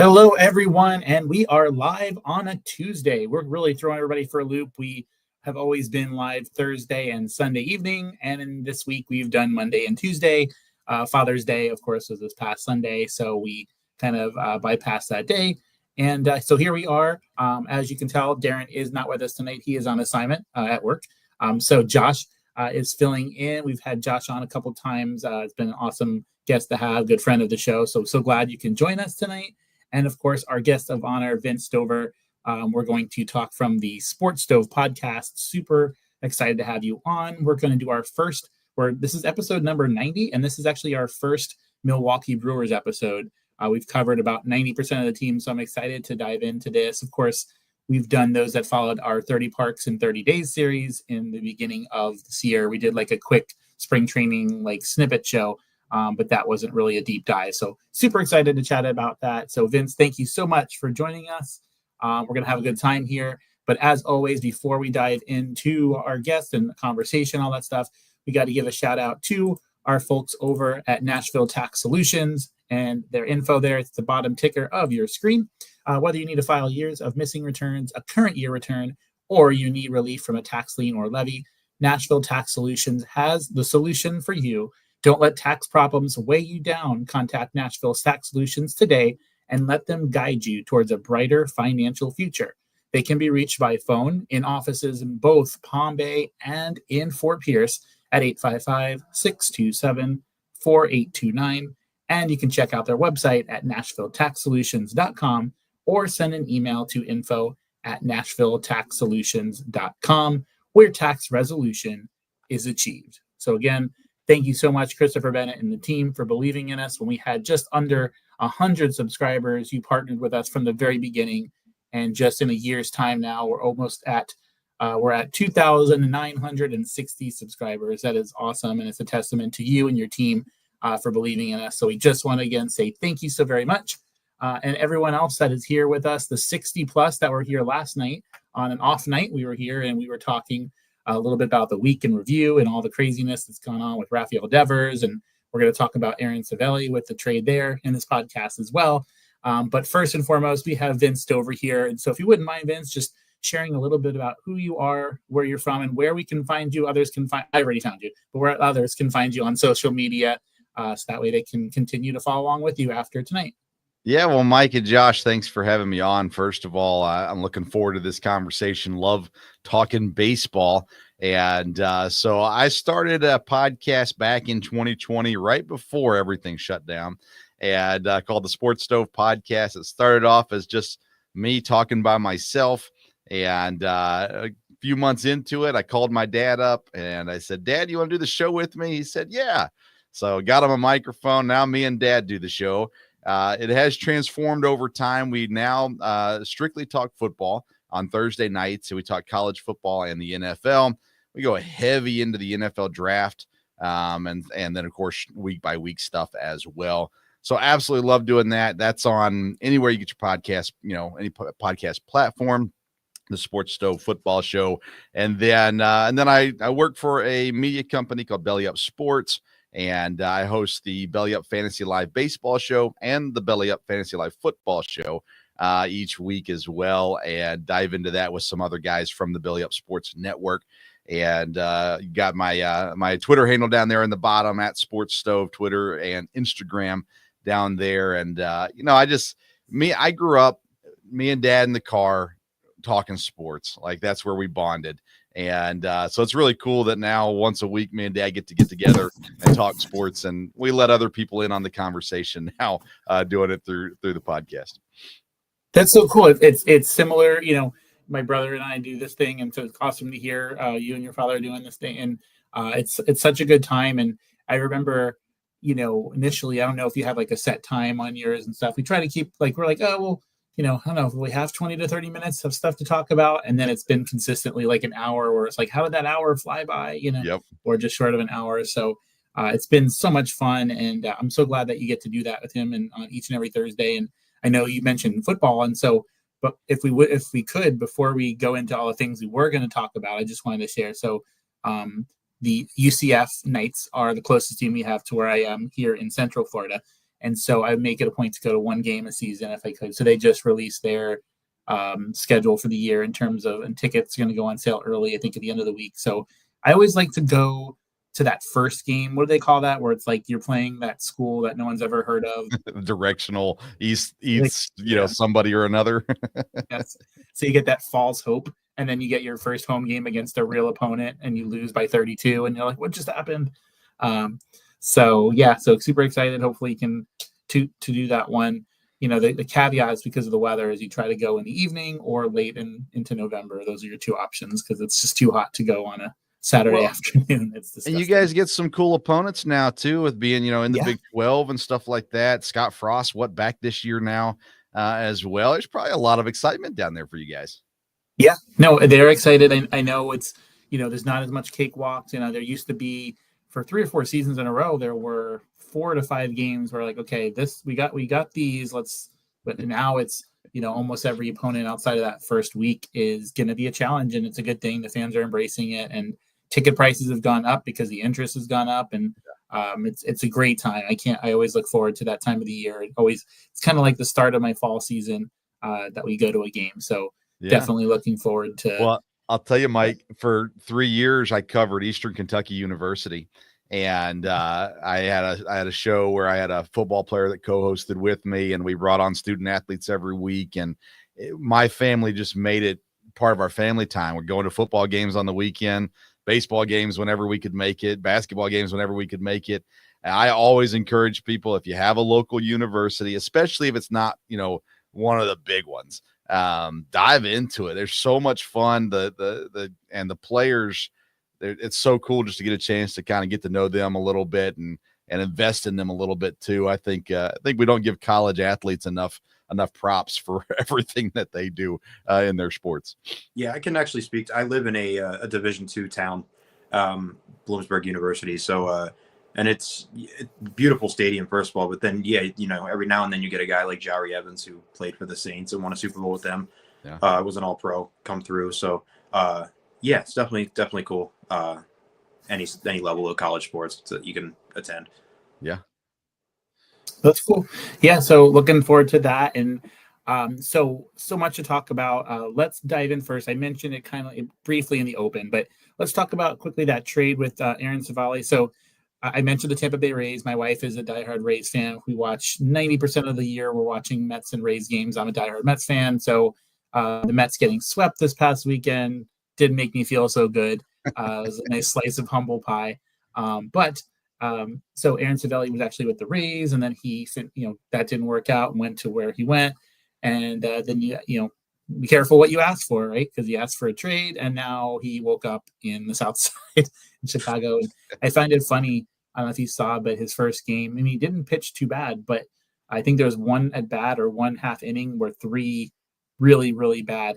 Hello, everyone, and we are live on a Tuesday. We're really throwing everybody for a loop. We have always been live Thursday and Sunday evening, and in this week we've done Monday and Tuesday. Father's Day, of course, was this past Sunday, so we kind of bypassed that day. And so here we are. As you can tell, Darren is not with us tonight. He is on assignment at work. So Josh is filling in. We've had Josh on a couple times. It's been an awesome guest to have, good friend of the show. So glad you can join us tonight. And of course, our guest of honor, Vince Stover. We're going to talk from the Sports Stove podcast. Super excited to have you on. We're going to do our first, this is episode number 90, and this is actually our first Milwaukee Brewers episode. We've covered about 90% of the team, so I'm excited to dive into this. Of course, we've done those that followed our 30 Parks in 30 Days series in the beginning of this year. We did like a quick spring training snippet show. But that wasn't really a deep dive. So super excited to chat about that. So Vince, thank you so much for joining us. We're going to have a good time here. But as always, before we dive into our guests and conversation, all that stuff, we got to give a shout out to our folks over at Nashville Tax Solutions and their info there. It's the bottom ticker of your screen. Whether you need to file years of missing returns, a current year return, or you need relief from a tax lien or levy, Nashville Tax Solutions has the solution for you. Don't let tax problems weigh you down. Contact Nashville Tax Solutions today and let them guide you towards a brighter financial future. They can be reached by phone in offices in both Palm Bay and in Fort Pierce at 855-627-4829. And you can check out their website at nashvilletaxsolutions.com or send an email to info@nashvilletaxsolutions.com, where tax resolution is achieved. So again, thank you so much, Christopher Bennett and the team, for believing in us. When we had just under 100 subscribers, you partnered with us from the very beginning. And just in a year's time now, we're almost at 2,960 subscribers. That is awesome. And it's a testament to you and your team for believing in us. So we just want to again say thank you so very much. And everyone else that is here with us, the 60 plus that were here last night on an off night, we were here and we were talking a little bit about the week in review and all the craziness that's gone on with Rafael Devers. And we're going to talk about Aaron Savelli with the trade there in this podcast as well. But first and foremost, we have Vince Stover here. And so if you wouldn't mind, Vince, just sharing a little bit about who you are, where you're from, and where we can find you. I already found you, but where others can find you on social media. So that way they can continue to follow along with you after tonight. Yeah, well, Mike and Josh, thanks for having me on. First of all, I'm looking forward to this conversation. Love talking baseball. And so I started a podcast back in 2020, right before everything shut down, and called the Sports Stove Podcast. It started off as just me talking by myself. And a few months into it, I called my dad up and I said, "Dad, you want to do the show with me?" He said, "Yeah." So got him a microphone. Now me and Dad do the show. It has transformed over time. We now strictly talk football on Thursday nights. So we talk college football and the NFL. We go heavy into the NFL draft, and then, of course, week by week stuff as well. So absolutely love doing that. That's on anywhere you get your podcast, any podcast platform, the Sports Stove Football Show. And then I work for a media company called Belly Up Sports. And I host the Belly Up Fantasy Live Baseball Show and the Belly Up Fantasy Live Football Show each week as well, and dive into that with some other guys from the Belly Up Sports Network. And you got my Twitter handle down there in the bottom at Sports Stove, Twitter and Instagram down there. And I grew up, me and Dad in the car talking sports. Like that's where we bonded. And so it's really cool that now once a week, me and Dad get together and talk sports, and we let other people in on the conversation now, doing it through the podcast. That's so cool. It's similar, my brother and I do this thing, and so it's awesome to hear you and your father doing this thing. And it's such a good time. And I remember, initially, I don't know if you have like a set time on yours and stuff. We try to keep we're like, oh, well, I don't know if we have 20 to 30 minutes of stuff to talk about. And then it's been consistently like an hour where it's like, how did that hour fly by, Yep. Or just short of an hour. So it's been so much fun. And I'm so glad that you get to do that with him and on each and every Thursday. And I know you mentioned football. And so, but if we could, before we go into all the things we were going to talk about, I just wanted to share. So the UCF Knights are the closest team we have to where I am here in Central Florida. And so I make it a point to go to one game a season if I could. So they just released their schedule for the year in terms of, and tickets are going to go on sale early, I think at the end of the week. So I always like to go to that first game. What do they call that? Where it's like you're playing that school that no one's ever heard of. Directional east, Like, somebody or another. yes. So you get that false hope, and then you get your first home game against a real opponent, and you lose by 32, and you're like, "What just happened?" So super excited. Hopefully, you can to do that one. The caveat is because of the weather is you try to go in the evening or late into November. Those are your two options because it's just too hot to go on a Saturday afternoon. It's disgusting. And you guys get some cool opponents now too, with being, in the Big 12 and stuff like that. Scott Frost, back this year now as well. There's probably a lot of excitement down there for you guys. Yeah, no, they're excited. I know it's, there's not as much cakewalks. There used to be for 3 or 4 seasons in a row, there were 4 to 5 games where like, okay, we got these, but now it's, almost every opponent outside of that first week is going to be a challenge, and it's a good thing. The fans are embracing it, and ticket prices have gone up because the interest has gone up, and it's a great time. I always look forward to that time of the year. It's kind of like the start of my fall season that we go to a game. So definitely looking forward to. Well, I'll tell you, Mike, for 3 years I covered Eastern Kentucky University, and I had a show where I had a football player that co-hosted with me, and we brought on student athletes every week, and my family just made it part of our family time. We're going to football games on the weekend, baseball games whenever we could make it, basketball games whenever we could make it. And I always encourage people, if you have a local university, especially if it's not, one of the big ones, dive into it. There's so much fun. The players, it's so cool just to get a chance to kind of get to know them a little bit and invest in them a little bit too. I think we don't give college athletes enough props for everything that they do in their sports. Yeah, I can actually speak. I live in a Division II town, Bloomsburg University. So, and it's a beautiful stadium, first of all. But then, every now and then you get a guy like Jari Evans who played for the Saints and won a Super Bowl with them. Yeah. Was an All-Pro come through. So, it's definitely cool. Any level of college sports that you can attend. Yeah. That's cool. Yeah, so looking forward to that. And so much to talk about. Let's dive in first. I mentioned it kind of briefly in the open, but let's talk about quickly that trade with Aaron Savali. So I mentioned the Tampa Bay Rays. My wife is a diehard Rays fan. We watch 90% of the year. We're watching Mets and Rays games. I'm a diehard Mets fan. So the Mets getting swept this past weekend didn't make me feel so good. It was a nice slice of humble pie. So Aaron Savelli was actually with the Rays, and then he, that didn't work out and went to where he went. And then be careful what you ask for, right? Because he asked for a trade, and now he woke up in the South Side in Chicago. And I find it funny. I don't know if you saw, but his first game, he didn't pitch too bad, but I think there was one at bat or one half inning where 3 really, really bad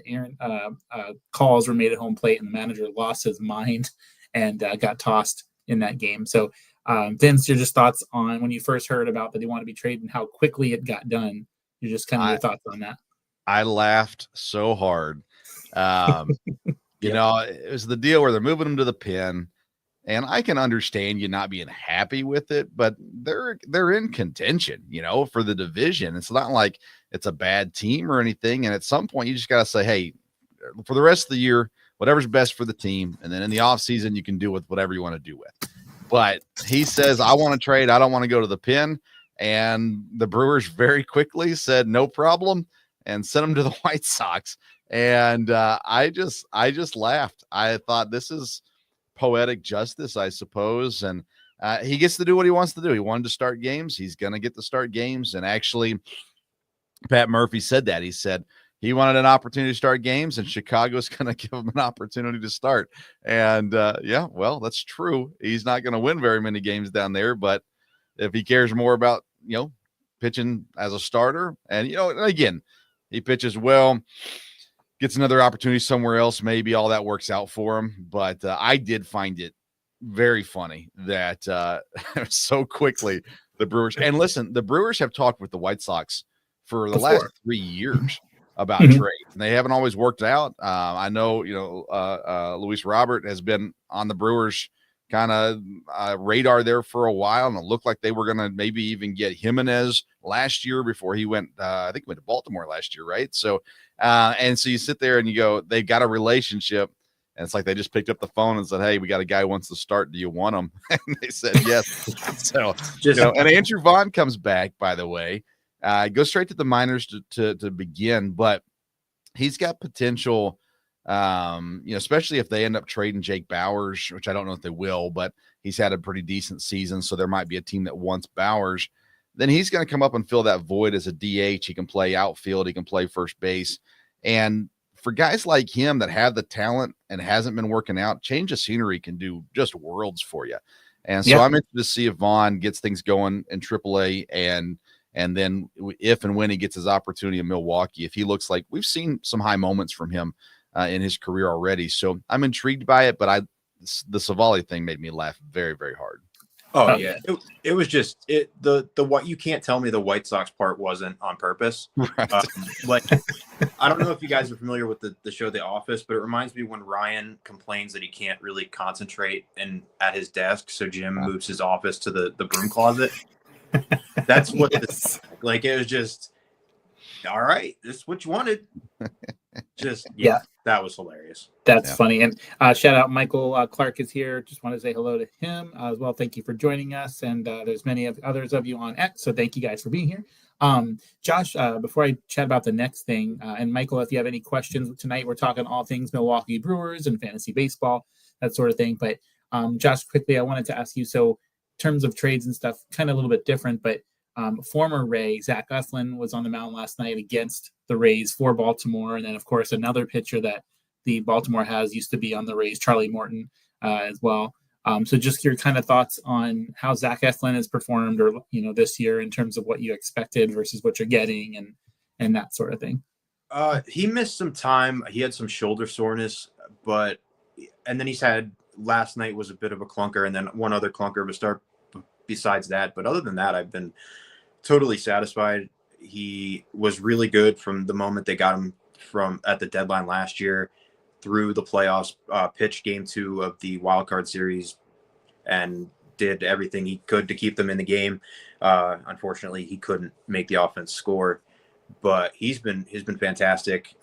calls were made at home plate, and the manager lost his mind and got tossed in that game. So, Vince, your just thoughts on when you first heard about that they want to be traded and how quickly it got done. You're just kind of your thoughts on that. I laughed so hard. It was the deal where they're moving them to the pen, and I can understand you not being happy with it, but they're in contention, for the division. It's not like it's a bad team or anything. And at some point you just got to say, hey, for the rest of the year, whatever's best for the team. And then in the off season, you can do with whatever you want to do with. But he says, I want to trade. I don't want to go to the pen. And the Brewers very quickly said, no problem, and sent him to the White Sox. And I just laughed. I thought, this is poetic justice, I suppose. And he gets to do what he wants to do. He wanted to start games. He's going to get to start games. And actually, Pat Murphy said that. He said he wanted an opportunity to start games, and Chicago's going to give him an opportunity to start. And that's true. He's not going to win very many games down there, but if he cares more about, pitching as a starter, and, again, he pitches well, gets another opportunity somewhere else, maybe all that works out for him. But I did find it very funny that so quickly the Brewers, and listen, the Brewers have talked with the White Sox for the last 3 years about trades, and they haven't always worked out. I know, Luis Robert has been on the Brewers kind of radar there for a while, and it looked like they were going to maybe even get Jimenez last year before he went. I think he went to Baltimore last year, right? So, and so you sit there and you go, they've got a relationship, and it's like they just picked up the phone and said, "Hey, we got a guy who wants to start. Do you want him?" And they said yes. So, and Andrew Vaughn comes back, by the way, goes straight to the minors to begin, but he's got potential. Especially if they end up trading Jake Bowers, which I don't know if they will, but he's had a pretty decent season. So there might be a team that wants Bowers. Then he's going to come up and fill that void as a DH. He can play outfield. He can play first base. And for guys like him that have the talent and hasn't been working out, change of scenery can do just worlds for you. And so I'm interested to see if Vaughn gets things going in AAA and then if and when he gets his opportunity in Milwaukee, if he looks like we've seen some high moments from him in his career already. So I'm intrigued by it, but the Savali thing made me laugh very, very hard. Oh yeah. It was just the what you can't tell me the White Sox part wasn't on purpose. Right. Like, I don't know if you guys are familiar with the show The Office, but it reminds me when Ryan complains that he can't really concentrate at his desk. So Jim moves his office to the broom closet. That's what this, like, it was just, all right, this is what you wanted. Just that was hilarious. That's funny. And shout out Michael Clark is here. Just want to say hello to him as well. Thank you for joining us. And there's many others of you on X, so thank you guys for being here. Josh, before I chat about the next thing, and Michael, if you have any questions tonight, we're talking all things Milwaukee Brewers and fantasy baseball, that sort of thing. But Josh, quickly, I wanted to ask you, so in terms of trades and stuff, kind of a little bit different, but former Ray Zach Eflin was on the mound last night against the Rays for Baltimore. And then, of course, another pitcher that the Baltimore has used to be on the Rays, Charlie Morton, as well. So just your kind of thoughts on how Zach Eflin has performed or, this year in terms of what you expected versus what you're getting and that sort of thing. He missed some time. He had some shoulder soreness, and then he's had last night was a bit of a clunker and then one other clunker of a start besides that. But other than that, I've been totally satisfied. He was really good from the moment they got him from at the deadline last year through the playoffs, pitched game 2 of the wild card series and did everything he could to keep them in the game. Unfortunately, he couldn't make the offense score, but he's been fantastic.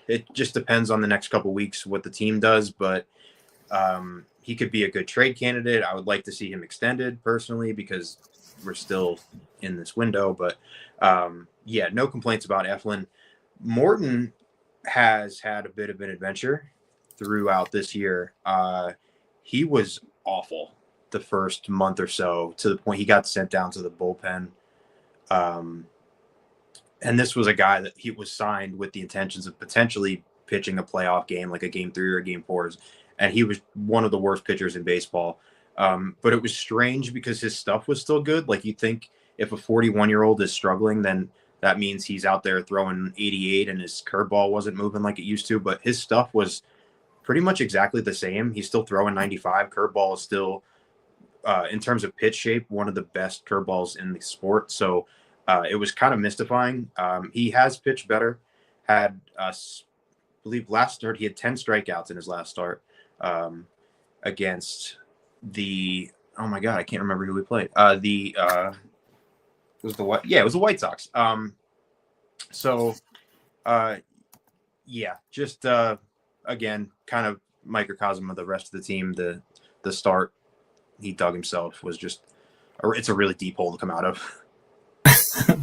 It just depends on the next couple of weeks what the team does, but he could be a good trade candidate. I would like to see him extended personally because we're still in this window, but no complaints about Eflin. Morton has had a bit of an adventure throughout this year. He was awful the first month or so to the point he got sent down to the bullpen. And this was a guy that he was signed with the intentions of potentially pitching a playoff game, like a game 3 or a game 4. And he was one of the worst pitchers in baseball. But it was strange because his stuff was still good. Like, you think if a 41-year-old is struggling, then that means he's out there throwing 88 and his curveball wasn't moving like it used to. But his stuff was pretty much exactly the same. He's still throwing 95. Curveball is still, in terms of pitch shape, one of the best curveballs in the sport. So it was kind of mystifying. He has pitched better. Had, I believe last start, he had 10 strikeouts in his last start against the, oh my God, I can't remember who we played. It was the White Sox. Again, kind of microcosm of the rest of the team. The start he dug himself was just, it's a really deep hole to come out of.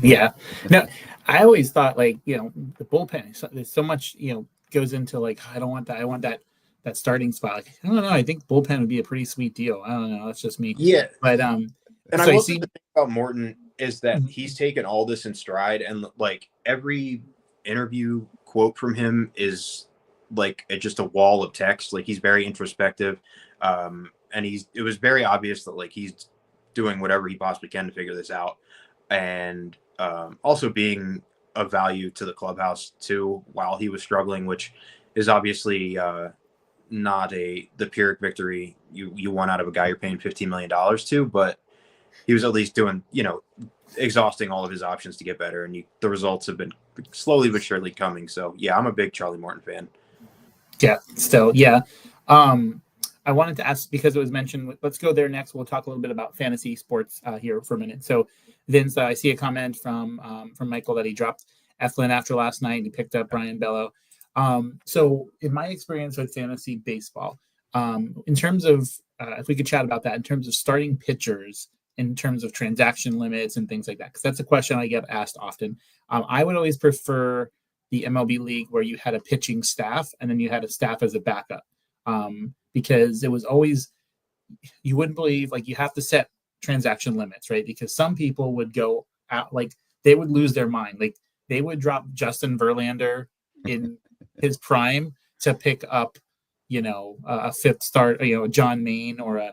Yeah. No, I always thought, like, the bullpen, there's so much, goes into, like, I don't want that. I want that starting spot. Like, I don't know. I think bullpen would be a pretty sweet deal. I don't know. That's just me. Yeah. But, and so I will say the thing about Morton is that he's taken all this in stride, and like every interview quote from him is like just a wall of text. Like, he's very introspective. And it was very obvious that, like, he's doing whatever he possibly can to figure this out. And also being of value to the clubhouse too, while he was struggling, which is obviously not the Pyrrhic victory you want out of a guy you're paying $15 million to, but he was at least doing, exhausting all of his options to get better. And the results have been slowly but surely coming. So yeah, I'm a big Charlie Morton fan. Yeah, still. Yeah. I wanted to ask, because it was mentioned, let's go there next. We'll talk a little bit about fantasy sports here for a minute. So Vince, I see a comment from Michael that he dropped Eflin after last night. He picked up Brian Bello. So in my experience with fantasy baseball, in terms of, if we could chat about that, in terms of starting pitchers, in terms of transaction limits and things like that, because that's a question I get asked often. I would always prefer the MLB league where you had a pitching staff and then you had a staff as a backup, because it was always, you wouldn't believe, like, you have to set transaction limits, right? Because some people would go out, like, they would lose their mind. Like, they would drop Justin Verlander in his prime to pick up, a fifth start, John Maine, or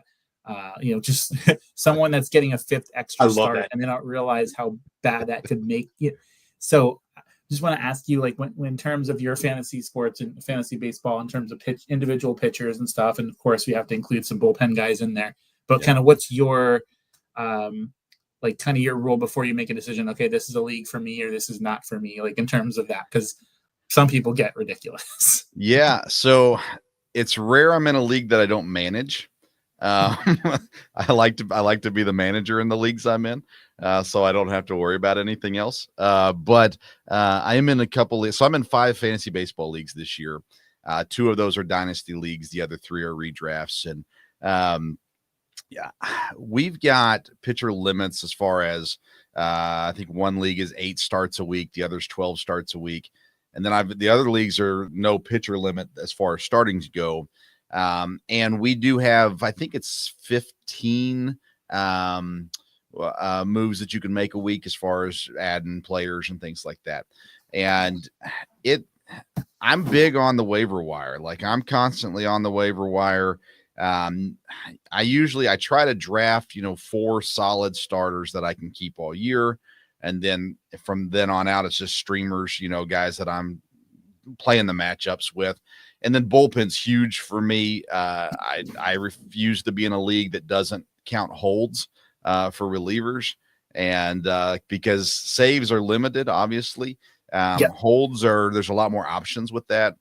just someone that's getting a fifth extra start, and they don't realize how bad that could make it. So just want to ask you, like, when in terms of your fantasy sports and fantasy baseball, in terms of individual pitchers and stuff, and of course we have to include some bullpen guys in there, but kind of what's your your rule before you make a decision? Okay, this is a league for me, or this is not for me, like, in terms of that, because some people get ridiculous. Yeah, so it's rare I'm in a league that I don't manage. I like to be the manager in the leagues I'm in, so I don't have to worry about anything else. But I am in a couple leagues. So I'm in 5 fantasy baseball leagues this year. 2 of those are dynasty leagues. The other 3 are redrafts. And we've got pitcher limits as far as I think one league is 8 starts a week. The other's 12 starts a week. And then the other leagues are no pitcher limit as far as startings go. And we do have, I think it's 15 moves that you can make a week as far as adding players and things like that. And I'm big on the waiver wire. Like, I'm constantly on the waiver wire. I try to draft, 4 solid starters that I can keep all year. And then from then on out, it's just streamers, guys that I'm playing the matchups with. And then bullpen's huge for me. I refuse to be in a league that doesn't count holds for relievers, and because saves are limited, obviously. Holds there's a lot more options with that,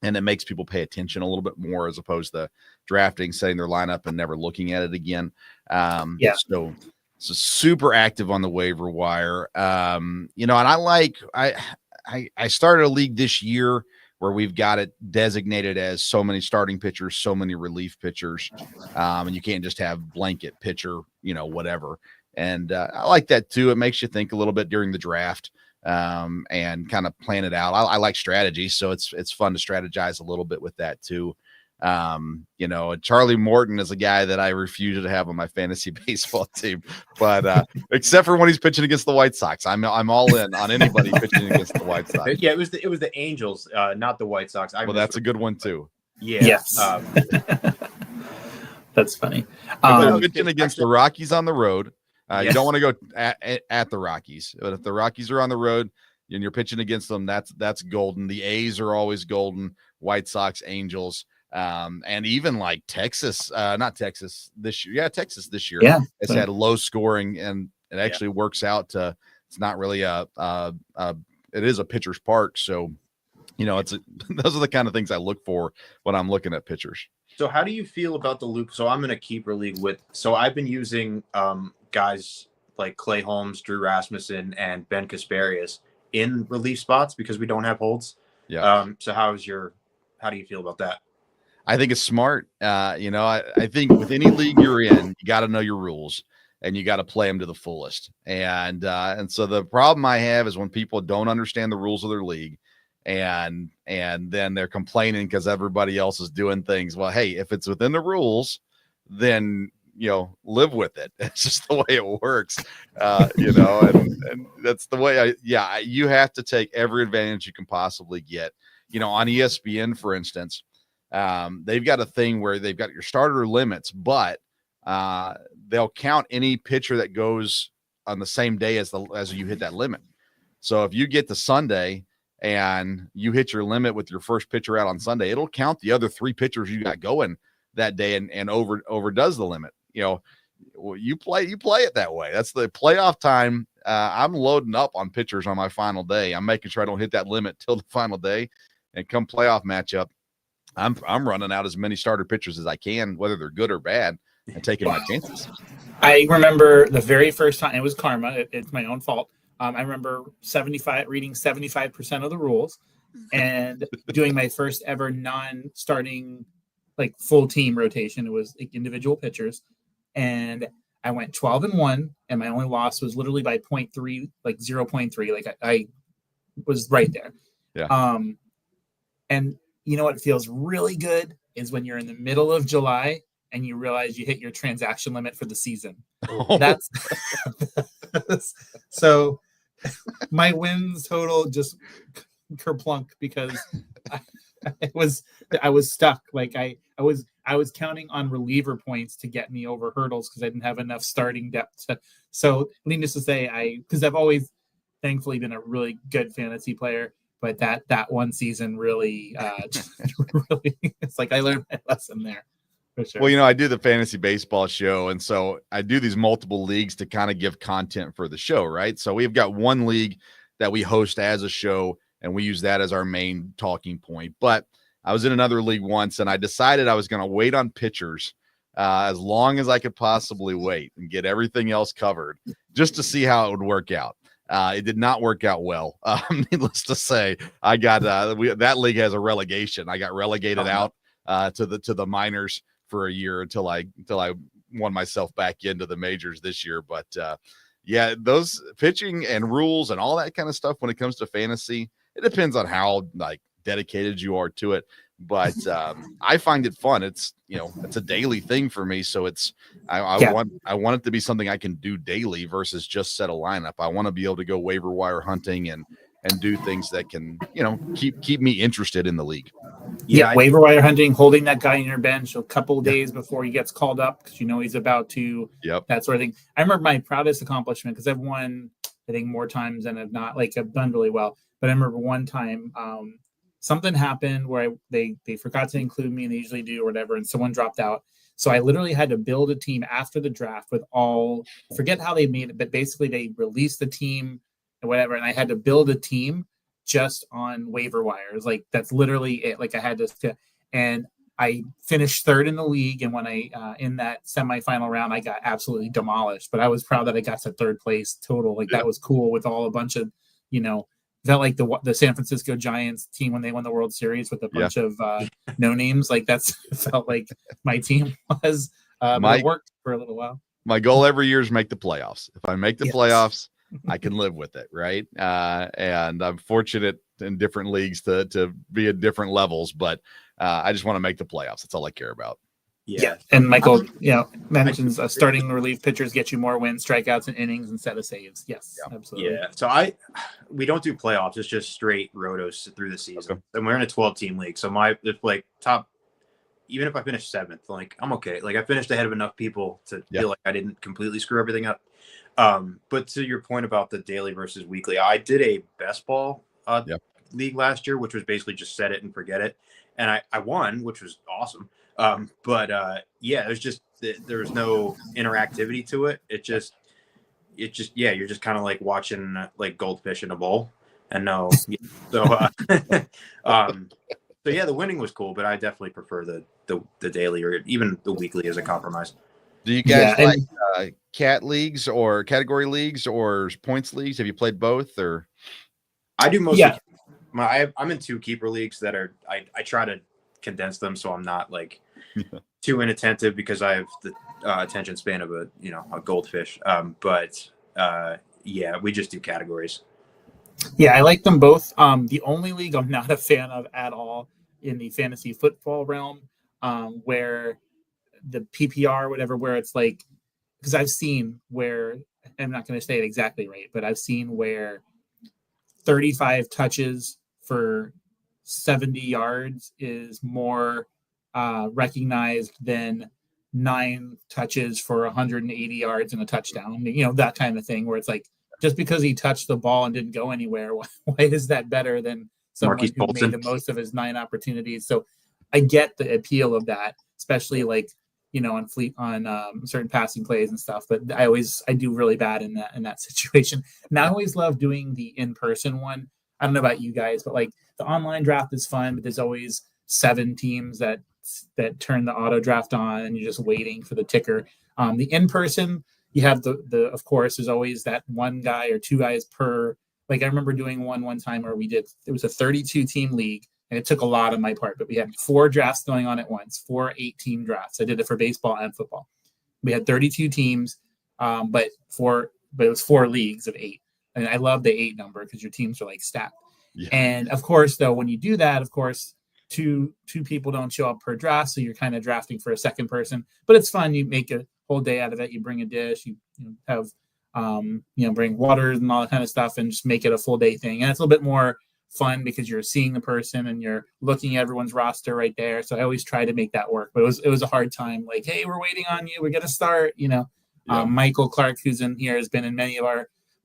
and it makes people pay attention a little bit more as opposed to drafting, setting their lineup, and never looking at it again. So super active on the waiver wire. And I started a league this year where we've got it designated as so many starting pitchers, so many relief pitchers. And you can't just have blanket pitcher, whatever. And I like that too. It makes you think a little bit during the draft and kind of plan it out. I like strategy, so it's fun to strategize a little bit with that too. Charlie Morton is a guy that I refuse to have on my fantasy baseball team, but except for when he's pitching against the White Sox, I'm all in on anybody pitching against the White Sox. Yeah, it was the Angels, not the White Sox. Well, that's a good one too. Yeah. Yes. That's funny. Pitching against the Rockies on the road. You don't want to go at the Rockies, but if the Rockies are on the road and you're pitching against them, that's golden. The A's are always golden. White Sox, Angels. And even like Texas, not Texas this year. Yeah, Texas this year has had low scoring, and it actually works out to, it's not really it is a pitcher's park. So, those are the kind of things I look for when I'm looking at pitchers. So how do you feel about the loop? So I'm in a keeper league so I've been using guys like Clay Holmes, Drew Rasmussen, and Ben Kasparius in relief spots because we don't have holds. Yeah. So how do you feel about that? I think it's smart. I think with any league you're in, you got to know your rules and you got to play them to the fullest. And so the problem I have is when people don't understand the rules of their league and then they're complaining because everybody else is doing things. Well, hey, if it's within the rules, then, live with it. It's just the way it works, and that's the way you have to take every advantage you can possibly get. On ESPN, for instance, they've got a thing where they've got your starter limits, but they'll count any pitcher that goes on the same day as you hit that limit. So if you get to Sunday and you hit your limit with your first pitcher out on Sunday, it'll count the other 3 pitchers you got going that day and overdoes the limit. You play it that way. That's the playoff time. I'm loading up on pitchers on my final day. I'm making sure I don't hit that limit till the final day, and come playoff matchup, I'm running out as many starter pitchers as I can, whether they're good or bad, and taking my chances. I remember the very first time, it was karma. It's my own fault. I remember reading 75% of the rules and doing my first ever non-starting, like full team rotation. It was like individual pitchers. And I went 12-1, and my only loss was literally by 0.3, like 0.3. Like I was right there. Yeah. And you know what feels really good is when you're in the middle of July and you realize you hit your transaction limit for the season. That's so my wins total just kerplunk because I was stuck. Like I was counting on reliever points to get me over hurdles because I didn't have enough starting depth. So needless to say, because I've always thankfully been a really good fantasy player, but that one season really, really, it's like I learned my lesson there. For sure. Well, I do the fantasy baseball show, and so I do these multiple leagues to kind of give content for the show, right? So we've got one league that we host as a show, and we use that as our main talking point. But I was in another league once, and I decided I was going to wait on pitchers as long as I could possibly wait and get everything else covered just to see how it would work out. It did not work out well. Needless to say, I got that league has a relegation. I got relegated out to the minors for a year until I won myself back into the majors this year. But yeah, those pitching and rules and all that kind of stuff when it comes to fantasy, it depends on how like dedicated you are to it. But I find it fun. It's it's a daily thing for me. So I want it to be something I can do daily versus just set a lineup. I want to be able to go waiver wire hunting and do things that can keep me interested in the league. Yeah, waiver wire hunting, holding that guy in your bench a couple of days before he gets called up because he's about to. Yep. That sort of thing. I remember my proudest accomplishment because I've won, I think, more times than I've not. Like I've done really well, but I remember one time something happened where they forgot to include me, and they usually do or whatever, and someone dropped out. So I literally had to build a team after the draft with forget how they made it, but basically they released the team and whatever, and I had to build a team just on waiver wires. Like that's literally it. Like I had to, and I finished third in the league. And when I, in that semifinal round, I got absolutely demolished, but I was proud that I got to third place total. Like that was cool with all a bunch of, felt like the San Francisco Giants team when they won the World Series with a bunch of no names. Like that's felt like my team was, but it worked for a little while. My goal every year is make the playoffs. If I make the playoffs, I can live with it, right? And I'm fortunate in different leagues to be at different levels, but I just want to make the playoffs. That's all I care about. Yeah. And Michael, mentions starting relief pitchers get you more wins, strikeouts, and innings instead of saves. Yes, absolutely. Yeah. So we don't do playoffs. It's just straight rotos through the season. Okay. And we're in a 12-team league. So my top, even if I finish 7th, like I'm okay. Like I finished ahead of enough people to feel like I didn't completely screw everything up. But to your point about the daily versus weekly, I did a best ball league last year, which was basically just set it and forget it. And I won, which was awesome. But there's just, there's no interactivity to it. It just, you're just kind of like watching like goldfish in a bowl and the winning was cool, but I definitely prefer the daily or even the weekly as a compromise. Do you guys like cat leagues or category leagues or points leagues? Have you played both or? I do mostly. I'm in 2 keeper leagues that are, I try to condense them so I'm not like too inattentive because I have the attention span of a goldfish. We just do categories. Yeah, I like them both. The only league I'm not a fan of at all in the fantasy football realm, where the PPR or whatever, where it's like, because I've seen where, I'm not going to say it exactly right, but I've seen where 35 touches for 70 yards is more recognized than 9 touches for 180 yards and a touchdown, that kind of thing, where it's like, just because he touched the ball and didn't go anywhere, why is that better than someone who made the most of his 9 opportunities? So I get the appeal of that, especially like, on certain passing plays and stuff, but I do really bad in that situation. And I always love doing the in-person one. I don't know about you guys, but like the online draft is fun, but there's always 7 teams that turn the auto draft on, and you're just waiting for the ticker. The in-person, you have the of course, there's always that one guy or 2 guys per. Like I remember doing one time where it was a 32 team league, and it took a lot on my part, but we had 4 drafts going on at once, 4 8-team drafts. I did it for baseball and football. We had 32 teams, but it was 4 leagues of 8. And I love the 8 number because your teams are like stacked. Yeah. And of course, though, when you do that, of course, two people don't show up per draft, so you're kind of drafting for a second person. But it's fun. You make a whole day out of it. You bring a dish. You have bring water and all that kind of stuff, and just make it a full day thing. And it's a little bit more fun because you're seeing the person and you're looking at everyone's roster right there. So I always try to make that work. But it was a hard time. Like, hey, we're waiting on you. We're gonna start. Yeah. Michael Clark, who's in here, has been in many of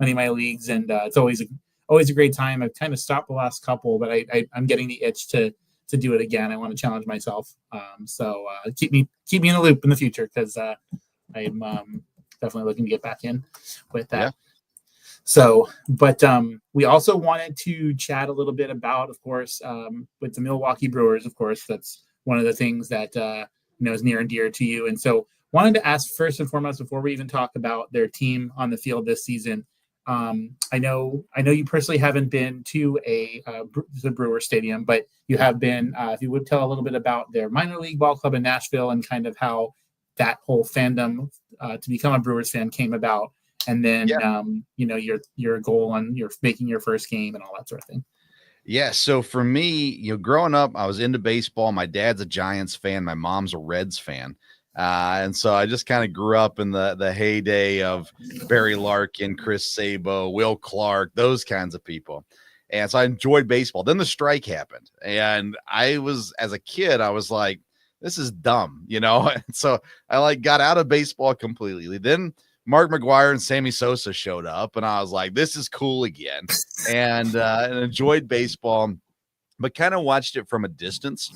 my leagues, and it's always a great time. I've kind of stopped the last couple, but I'm getting the itch to do it again. I want to challenge myself. So keep me in the loop in the future, because I'm definitely looking to get back in with that. Yeah. So, but we also wanted to chat a little bit about, of course, with the Milwaukee Brewers. Of course, that's one of the things that is near and dear to you. And so, wanted to ask first and foremost, before we even talk about their team on the field this season. I know you personally haven't been to the Brewer Stadium, but you have been. If you would tell a little bit about their minor league ball club in Nashville and kind of how that whole fandom to become a Brewers fan came about, and then your goal on making your first game and all that sort of thing. Yeah. So for me, growing up, I was into baseball. My dad's a Giants fan. My mom's a Reds fan. And so I just kind of grew up in the heyday of Barry Larkin, Chris Sabo, Will Clark, those kinds of people. And so I enjoyed baseball. Then the strike happened. And as a kid, I was like, this is dumb, And so I got out of baseball completely. Then Mark McGwire and Sammy Sosa showed up, and I was like, this is cool again, and enjoyed baseball, but kind of watched it from a distance.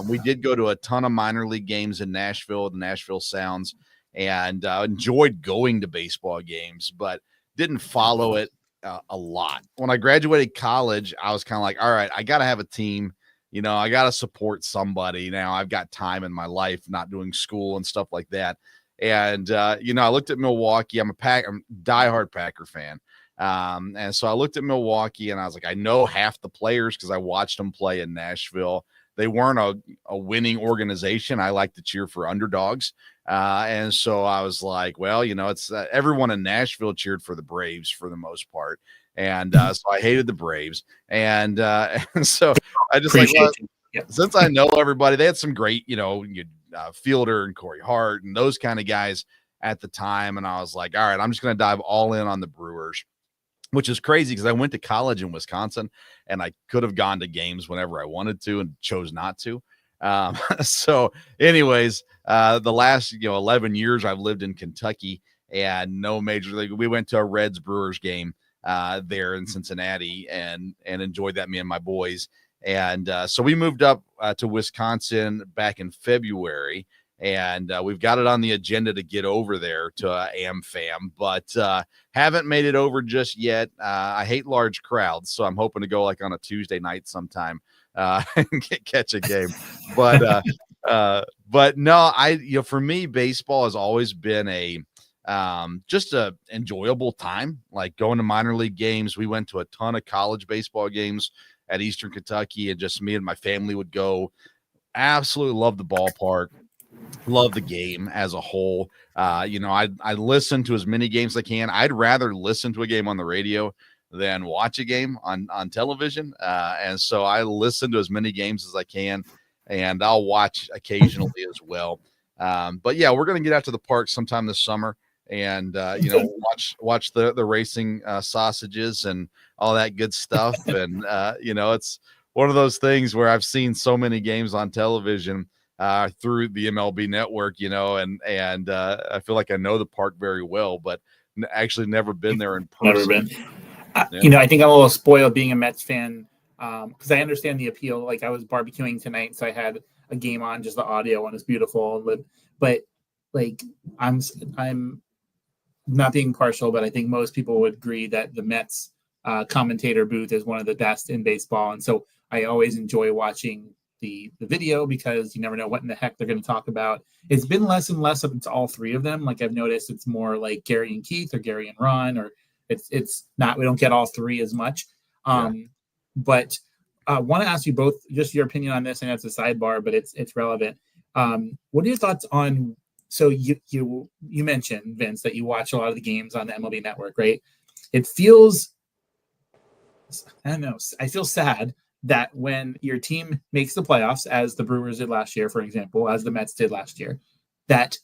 We did go to a ton of minor league games in Nashville, the Nashville Sounds, and enjoyed going to baseball games, but didn't follow it a lot. When I graduated college, I was kind of like, all right, I got to have a team. I got to support somebody. Now I've got time in my life, not doing school and stuff like that. And, I looked at Milwaukee. I'm a diehard Packer fan. And so I looked at Milwaukee, and I was like, I know half the players because I watched them play in Nashville. They weren't a winning organization. I like to cheer for underdogs. And so I was like, well, it's everyone in Nashville cheered for the Braves for the most part. And so I hated the Braves. And so I just since I know everybody, they had some great, Fielder and Corey Hart and those kind of guys at the time. And I was like, all right, I'm just going to dive all in on the Brewers, which is crazy because I went to college in Wisconsin and I could have gone to games whenever I wanted to and chose not to. So anyways, the last, 11 years I've lived in Kentucky and no major league. We went to a Reds Brewers game there in Cincinnati and enjoyed that, me and my boys. And so we moved up to Wisconsin back in February, and we've got it on the agenda to get over there to AmFam, but haven't made it over just yet. I hate large crowds, so I'm hoping to go on a Tuesday night sometime and catch a game. But no, for me, baseball has always been just a enjoyable time, like going to minor league games. We went to a ton of college baseball games at Eastern Kentucky, and just me and my family would go. Absolutely love the ballpark, love the game as a whole. I listen to as many games as I can. I'd rather listen to a game on the radio than watch a game on television. And so I listen to as many games as I can, and I'll watch occasionally as well. But yeah, we're going to get out to the park sometime this summer and watch the racing sausages and all that good stuff. And it's one of those things where I've seen so many games on television through the MLB network, and I feel like I know the park very well, but actually never been there in person. Never been. I think I'm a little spoiled being a Mets fan because I understand the appeal. Like I was barbecuing tonight, so I had a game on, just the audio, and it's beautiful. But like I'm not being partial, but I think most people would agree that the Mets commentator booth is one of the best in baseball. And so I always enjoy watching, the video because you never know what in the heck they're going to talk about. It's been less and less of it's all three of them. Like I've noticed it's more like Gary and Keith or Gary and Ron, or it's not, we don't get all three as much. But I want to ask you both just your opinion on this, and it's a sidebar, but it's relevant. What are your thoughts on, so you mentioned, Vince, that you watch a lot of the games on the MLB Network, right? It feels, I don't know, I feel sad that when your team makes the playoffs, as the Brewers did last year, for example, as the Mets did last year, that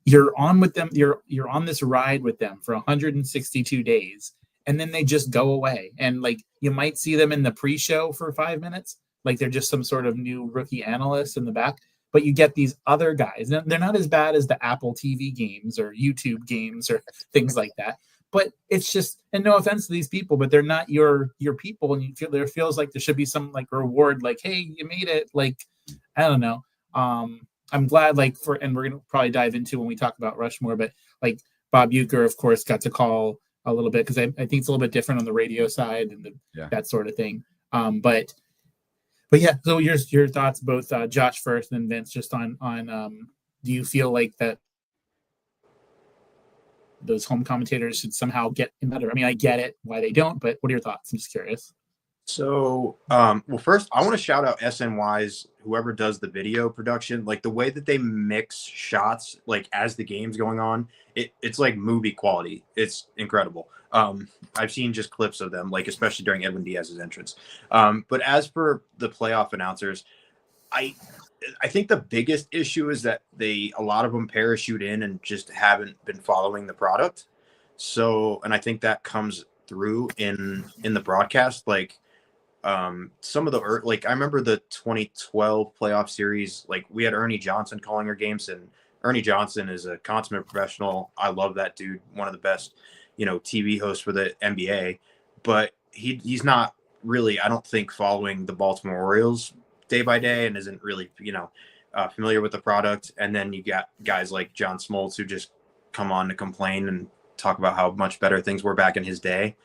you're on with them, you're on this ride with them for 162 days, and then they just go away. And like you might see them in the pre-show for 5 minutes, like they're just some sort of new rookie analyst in the back. But you get these other guys. They're not as bad as the Apple TV games or YouTube games or things like that. But it's just, and no offense to these people, but they're not your people, and you feel there feels like there should be some like reward, like, hey, you made it. Like, I don't know. I'm glad, like, and we're gonna probably dive into when we talk about Rushmore, but like Bob Uecker, of course, got to call a little bit because I think it's a little bit different on the radio side and that sort of thing. But yeah, so your thoughts, both Josh first and Vince, just on do you feel like that those home commentators should somehow get better? I mean, I get it why they don't, but what are your thoughts? I'm just curious. So, well, first I want to shout out SNY's, whoever does the video production, like the way that they mix shots, like as the game's going on, it's like movie quality. It's incredible. I've seen just clips of them, like especially during Edwin Diaz's entrance. But as for the playoff announcers, I think the biggest issue is that a lot of them parachute in and just haven't been following the product. So, and I think that comes through in the broadcast. Like some of the, like I remember the 2012 playoff series, like we had Ernie Johnson calling our games, and Ernie Johnson is a consummate professional. I love that dude. One of the best, TV hosts for the NBA, but he's not really, I don't think, following the Baltimore Orioles day by day and isn't really, familiar with the product. And then you got guys like John Smoltz who just come on to complain and talk about how much better things were back in his day,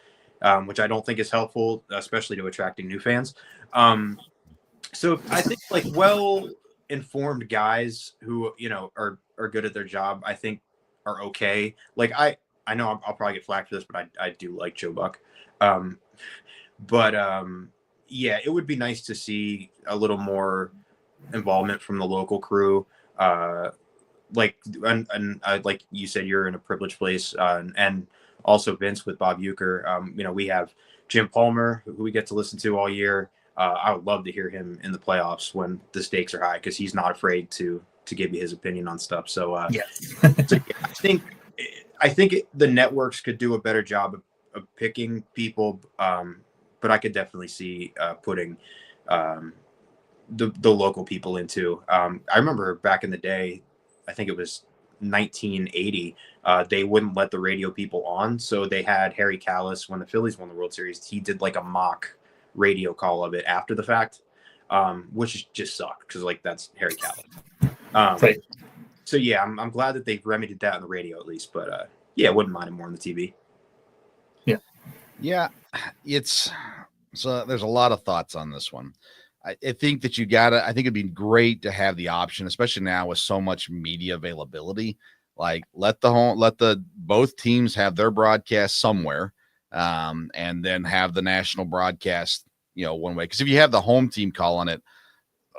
which I don't think is helpful, especially to attracting new fans. So I think like well-informed guys who, are good at their job, I think are okay. Like I know I'll probably get flack for this, but I do like Joe Buck. Yeah, it would be nice to see a little more involvement from the local crew. Like you said, you're in a privileged place, and also Vince with Bob Uecker. We have Jim Palmer, who we get to listen to all year. I would love to hear him in the playoffs when the stakes are high, because he's not afraid to give you his opinion on stuff. So, so yeah, I think the networks could do a better job of picking people. But I could definitely see putting the local people into. I remember back in the day, I think it was 1980, they wouldn't let the radio people on. So they had Harry Callis, when the Phillies won the World Series, he did like a mock radio call of it after the fact, which just sucked because like that's Harry Callis. Right. So yeah, I'm glad that they've remedied that on the radio at least. But yeah, I wouldn't mind it more on the TV. Yeah, so there's a lot of thoughts on this one. I think that I think it'd be great to have the option, especially now with so much media availability. Like let both teams have their broadcast somewhere, and then have the national broadcast, one way. Because if you have the home team calling it,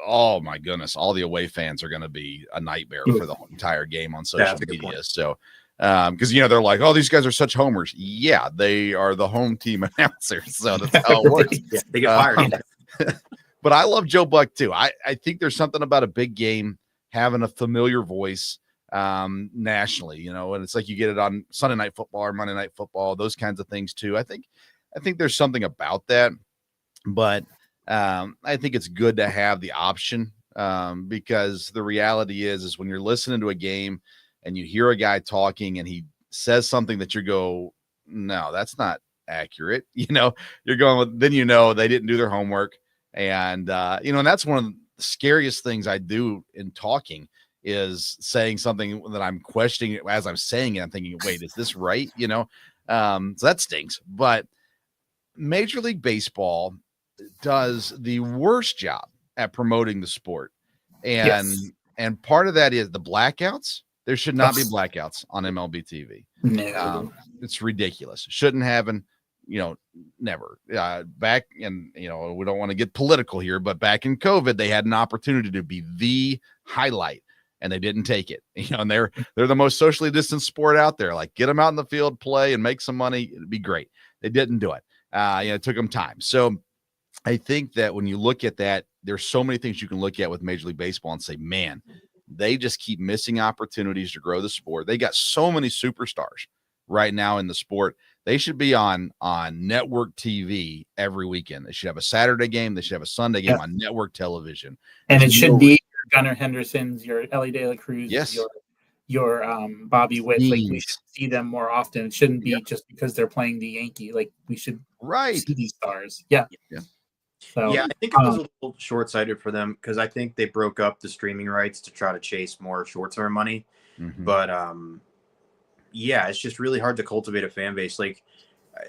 oh my goodness, all the away fans are going to be a nightmare for the entire game on social media. So. Because they're like, oh, these guys are such homers. Yeah, they are the home team announcers, so that's how it works. Yeah, they get fired. But I love Joe Buck too. I think there's something about a big game having a familiar voice nationally, and it's like you get it on Sunday Night Football or Monday Night Football, those kinds of things too. I think there's something about that, but I think it's good to have the option, because the reality is when you're listening to a game and you hear a guy talking and he says something that you go, no, that's not accurate. You're going with, then they didn't do their homework. And, and that's one of the scariest things I do in talking is saying something that I'm questioning as I'm saying it. I'm thinking, wait, is this right? So that stinks. But Major League Baseball does the worst job at promoting the sport. Yes. And part of that is the blackouts. There should not be Yes. blackouts on MLB TV. No. It's ridiculous. Shouldn't happen, never. Back in, we don't want to get political here, but back in COVID, they had an opportunity to be the highlight and they didn't take it. And they're the most socially distanced sport out there. Like, get them out in the field, play, and make some money. It'd be great. They didn't do it. It took them time. So I think that when you look at that, there's so many things you can look at with Major League Baseball and say, man, they just keep missing opportunities to grow the sport. They got so many superstars right now in the sport. They should be on network TV every weekend. They should have a Saturday game. They should have a Sunday game on network television. And it should be your Gunnar Hendersons, your Ellie De La Cruz, yes, your Bobby Witt. Like, we should see them more often. It shouldn't be just because they're playing the Yankee. Like, we should see these stars. Yeah. So, I think it was a little short-sighted for them because I think they broke up the streaming rights to try to chase more short-term money. Mm-hmm. But it's just really hard to cultivate a fan base. Like,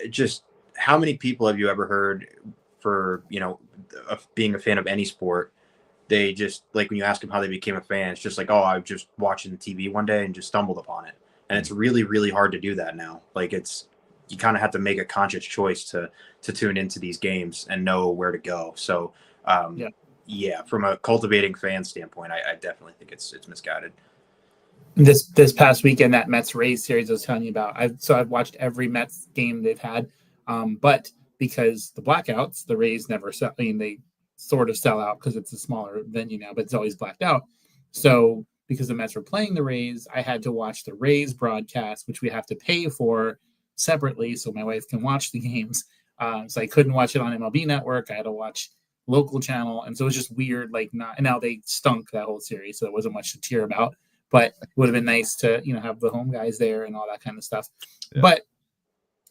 just how many people have you ever heard for being a fan of any sport? They just, like, when you ask them how they became a fan, it's just like, oh, I was just watching the TV one day and just stumbled upon it. And it's really, really hard to do that now. Like, you kind of have to make a conscious choice to tune into these games and know where to go. So, from a cultivating fan standpoint, I definitely think it's misguided. This past weekend, that Mets Rays series I was telling you about, I've watched every Mets game they've had, but because the blackouts, the Rays never sell. I mean, they sort of sell out because it's a smaller venue now, but it's always blacked out. So because the Mets were playing the Rays, I had to watch the Rays broadcast, which we have to pay for separately so my wife can watch the games. So I couldn't watch it on MLB Network. I had to watch local channel, and so it was just weird. Like, not, and now they stunk that whole series, so there wasn't much to cheer about. But it would have been nice to have the home guys there and all that kind of stuff. Yeah. But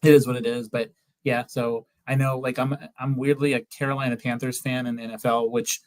it is what it is. But yeah, so I know, like, I'm weirdly a Carolina Panthers fan in the NFL, which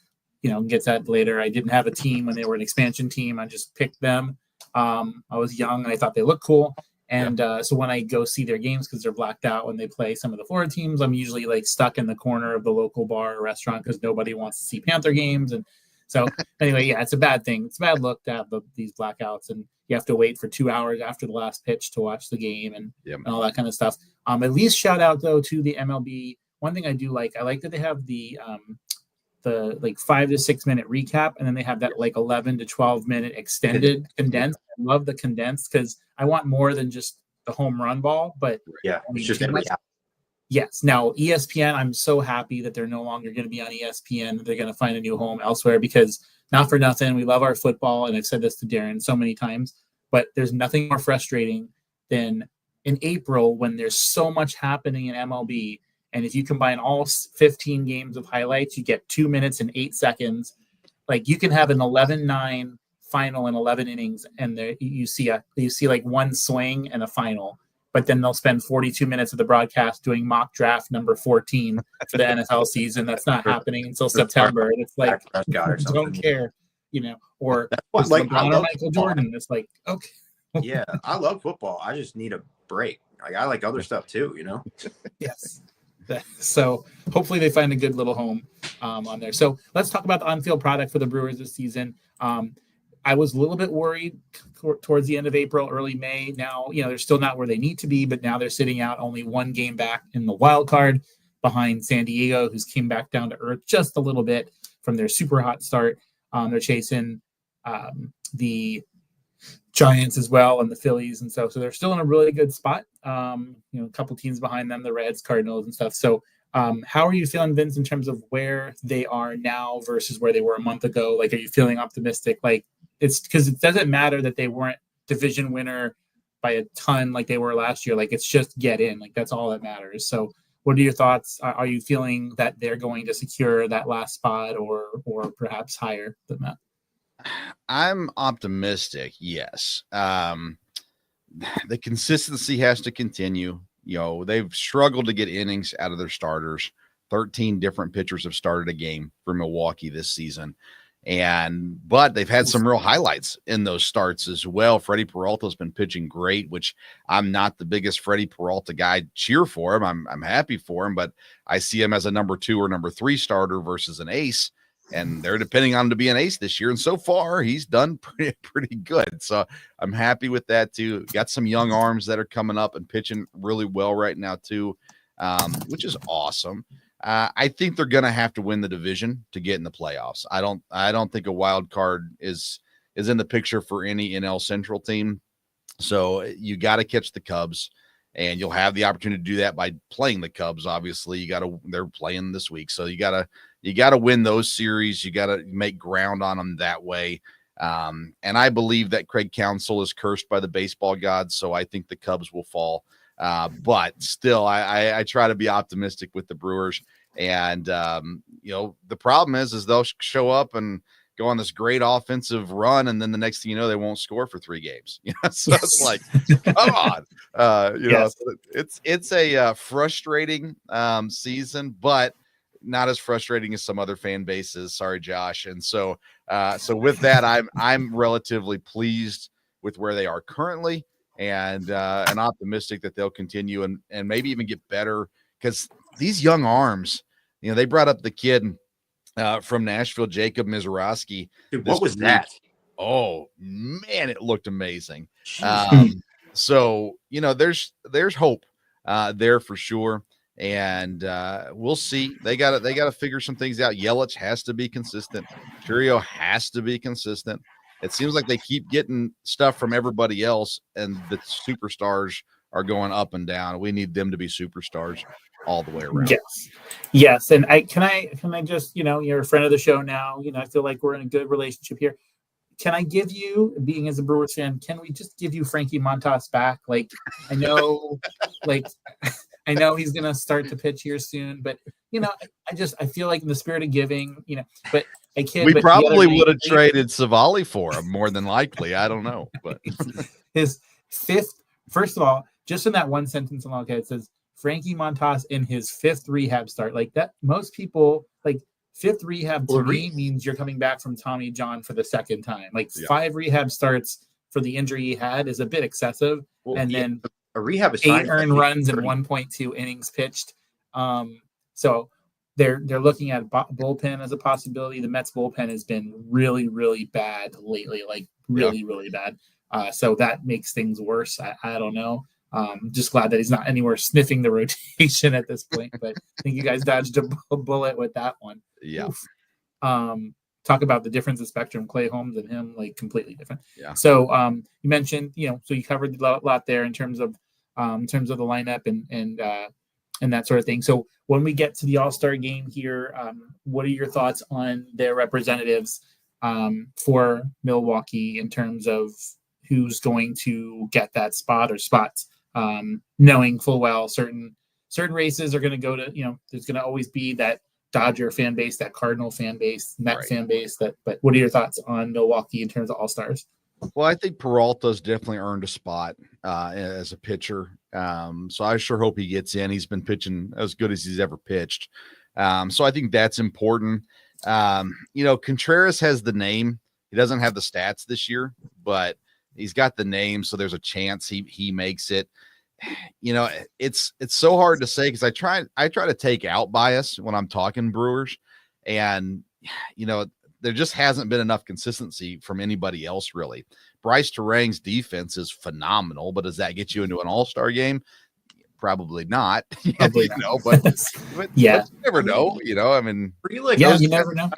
gets at later. I didn't have a team when they were an expansion team. I just picked them. I was young and I thought they looked cool. And so when I go see their games, because they're blacked out when they play some of the Florida teams, I'm usually like stuck in the corner of the local bar or restaurant because nobody wants to see Panther games. And so anyway, it's a bad thing. It's a bad look to have these blackouts, and you have to wait for 2 hours after the last pitch to watch the game and all that kind of stuff. At least shout out though to the MLB. One thing I do like, I like that they have the like 5 to 6 minute recap, and then they have that like 11 to 12 minute extended condensed. I love the condensed because I want more than just the home run ball, but it's just gonna be. Yes. Now ESPN, I'm so happy that they're no longer going to be on ESPN. They're going to find a new home elsewhere, because not for nothing, we love our football, and I've said this to Darren so many times, but there's nothing more frustrating than in April when there's so much happening in MLB. And if you combine all 15 games of highlights, you get 2 minutes and 8 seconds. Like, you can have an 11-9 final in 11 innings, and you see like one swing and a final. But then they'll spend 42 minutes of the broadcast doing mock draft number 14 for the NFL season. That's not happening until September. And it's like, don't care, or like Michael Jordan. It's like, okay. Yeah, I love football. I just need a break. Like, I like other stuff too, Yes. So hopefully they find a good little home on there. So let's talk about the on-field product for the Brewers this season. I was a little bit worried towards the end of April, early May. Now, they're still not where they need to be, but now they're sitting out only one game back in the wild card behind San Diego, who's came back down to earth just a little bit from their super hot start. They're chasing the Giants as well, and the Phillies, and so they're still in a really good spot. A couple teams behind them, the Reds, Cardinals, and stuff. So how are you feeling, Vince, in terms of where they are now versus where they were a month ago? Like, are you feeling optimistic? Like, it's because it doesn't matter that they weren't division winner by a ton like they were last year. Like, it's just get in. Like, that's all that matters. So what are your thoughts? Are you feeling that they're going to secure that last spot or perhaps higher than that? I'm optimistic. Yes. The consistency has to continue. They've struggled to get innings out of their starters. 13 different pitchers have started a game for Milwaukee this season. But they've had some real highlights in those starts as well. Freddie Peralta's been pitching great, which I'm not the biggest Freddie Peralta guy. Cheer for him. I'm happy for him, but I see him as a number 2 or number 3 starter versus an ace. and they're depending on him to be an ace this year. And so far, he's done pretty good. So I'm happy with that too. Got some young arms that are coming up and pitching really well right now too, which is awesome. I think they're going to have to win the division to get in the playoffs. I don't think a wild card is in the picture for any NL Central team. So you got to catch the Cubs, and you'll have the opportunity to do that by playing the Cubs. Obviously, they're playing this week, so you gotta win those series. You gotta make ground on them that way. And I believe that Craig Counsell is cursed by the baseball gods, so I think the Cubs will fall. But still, I try to be optimistic with the Brewers. And the problem is they'll show up and go on this great offensive run, and then the next thing you know, they won't score for 3 games. So it's like, come on. It's a frustrating season, but not as frustrating as some other fan bases. Sorry, Josh. And so with that, I'm relatively pleased with where they are currently, and optimistic that they'll continue and maybe even get better, because these young arms, they brought up the kid from Nashville, Jacob Mizorowski. Dude, what was that? Oh man, it looked amazing. So there's hope there for sure, and we'll see. They got to figure some things out. Yelich has to be consistent. Churio has to be consistent. It seems like they keep getting stuff from everybody else, and the superstars are going up and down. We need them to be superstars all the way around. Yes. And can I just, you're a friend of the show now, I feel like we're in a good relationship here. Can I give you, being as a Brewers fan, can we just give you Frankie Montas back? Like, I know he's going to start to pitch here soon, but I feel like in the spirit of giving, but I can't. We probably would have traded Savali for him more than likely. I don't know, but his first of all, just in that one sentence alone, okay, it says Frankie Montas in his 5th rehab start. Like that, most people like 5th rehab to me means you're coming back from Tommy John for the 2nd time. Like 5 rehab starts for the injury he had is a bit excessive. Then a rehab is 8 earned runs and 1.2 innings pitched. So they're looking at bullpen as a possibility. The Mets bullpen has been really, really bad lately, like really bad. So that makes things worse. I don't know. Just glad that he's not anywhere sniffing the rotation at this point, but I think you guys dodged a bullet with that one. Yeah. Talk about the difference of spectrum, Clay Holmes and him, like completely different. Yeah. So you mentioned, so you covered a lot there in terms of the lineup and that sort of thing. So when we get to the All-Star game here, what are your thoughts on their representatives for Milwaukee in terms of who's going to get that spot or spots? Knowing full well certain races are going to go to, there's going to always be that Dodger fan base, that Cardinal fan base, Met fan base. But what are your thoughts on Milwaukee in terms of All-Stars? Well, I think Peralta's definitely earned a spot as a pitcher. So I sure hope he gets in. He's been pitching as good as he's ever pitched. So I think that's important. Contreras has the name. He doesn't have the stats this year, but he's got the name, so there's a chance he makes it. It's so hard to say, because I try to take out bias when I'm talking Brewers, and there just hasn't been enough consistency from anybody else really. Bryce Terang's defense is phenomenal, but does that get you into an All-Star game? Probably not. Probably not. But you never know. I mean, you never know.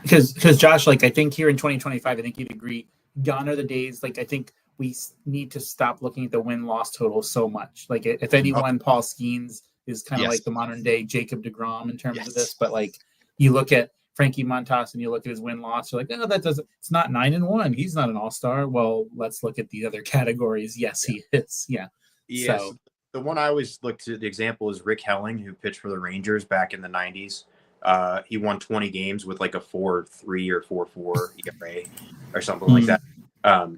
Because Josh, like I think here in 2025, I think you'd agree, gone are the days. Like I think we need to stop looking at the win-loss total so much. Like if anyone, Paul Skeens is kind of like the modern day Jacob deGrom in terms of this. But like you look at Frankie Montas and you look at his win-loss, you're like, oh, it's not 9-1. He's not an all-star. Well, let's look at the other categories. Yes, he is. Yeah. Yes. So the one I always look to, the example is Rick Helling, who pitched for the Rangers back in the 90s. He won 20 games with like a 4.3 or 4.4 ERA or something like that.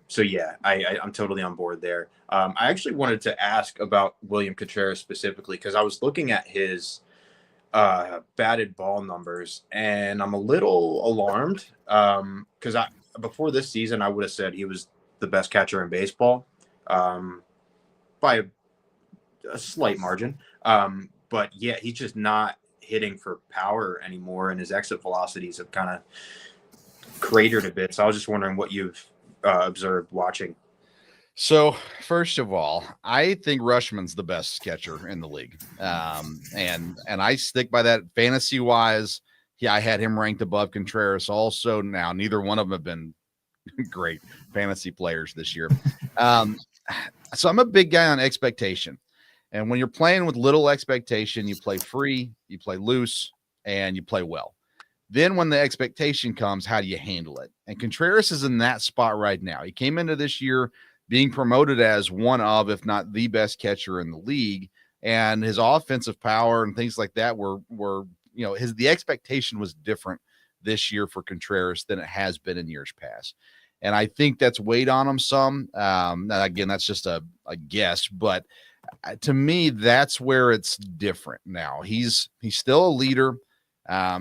So yeah, I'm totally on board there. I actually wanted to ask about William Contreras specifically, because I was looking at his batted ball numbers, and I'm a little alarmed because before this season I would have said he was the best catcher in baseball by a slight margin. But yeah, he's just not. hitting for power anymore, and his exit velocities have kind of cratered a bit. So I was just wondering what you've observed watching. So first of all, I think Rushman's the best catcher in the league. And I stick by that fantasy wise. Yeah, I had him ranked above Contreras also. Now, neither one of them have been great fantasy players this year. So I'm a big guy on expectation. And when you're playing with little expectation, you play free, you play loose, and you play well. Then when the expectation comes, how do you handle it? And Contreras is in that spot right now. He came into this year being promoted as one of, if not the best catcher in the league. And his offensive power and things like that were the expectation was different this year for Contreras than it has been in years past. And I think that's weighed on him some. Again, that's just a guess, but to me, that's where it's different now. He's still a leader.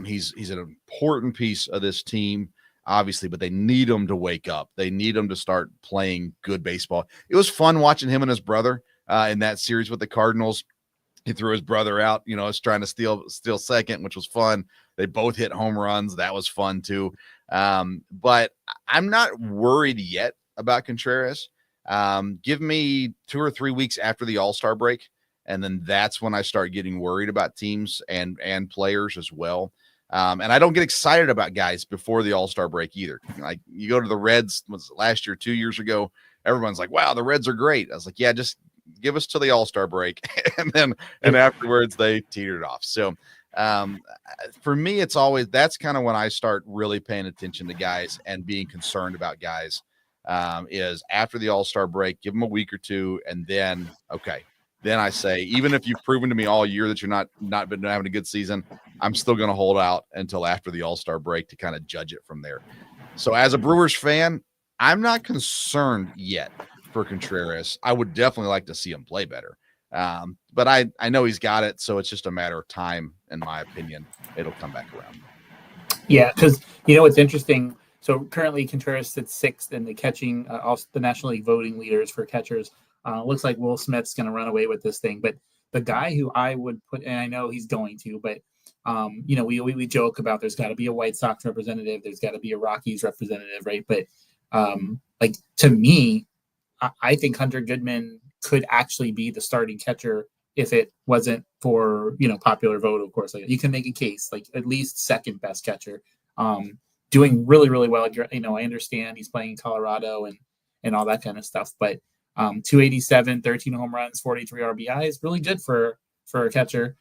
He's an important piece of this team, obviously, but they need him to wake up. They need him to start playing good baseball. It was fun watching him and his brother in that series with the Cardinals. He threw his brother out, was trying to steal second, which was fun. They both hit home runs. That was fun too. But I'm not worried yet about Contreras. Give me 2 or 3 weeks after the All-Star break, and then that's when I start getting worried about teams and players as well. And I don't get excited about guys before the All-Star break either. Like you go to the Reds, was it last year, 2 years ago, everyone's like, wow, the Reds are great. I was like, yeah, just give us till the All-Star break. and afterwards they teetered off. So for me, it's always, that's kind of when I start really paying attention to guys and being concerned about guys, is after the All-Star break, give them a week or two. And then, okay. Then I say, even if you've proven to me all year that you're not been having a good season, I'm still going to hold out until after the All-Star break to kind of judge it from there. So as a Brewers fan, I'm not concerned yet for Contreras. I would definitely like to see him play better. But I know he's got it, so it's just a matter of time, in my opinion. It'll come back around. Yeah, because what's interesting. So currently Contreras sits 6th in the catching, also the National League voting leaders for catchers. Looks like Will Smith's going to run away with this thing. But the guy who I would put, and I know he's going to, but we joke about there's got to be a White Sox representative, there's got to be a Rockies representative, right? But to me, I think Hunter Goodman could actually be the starting catcher if it wasn't for popular vote. Of course, like you can make a case, like at least second best catcher, doing really, really well. I understand he's playing in Colorado and all that kind of stuff, but 287, 13 home runs, 43 RBIs, really good for a catcher.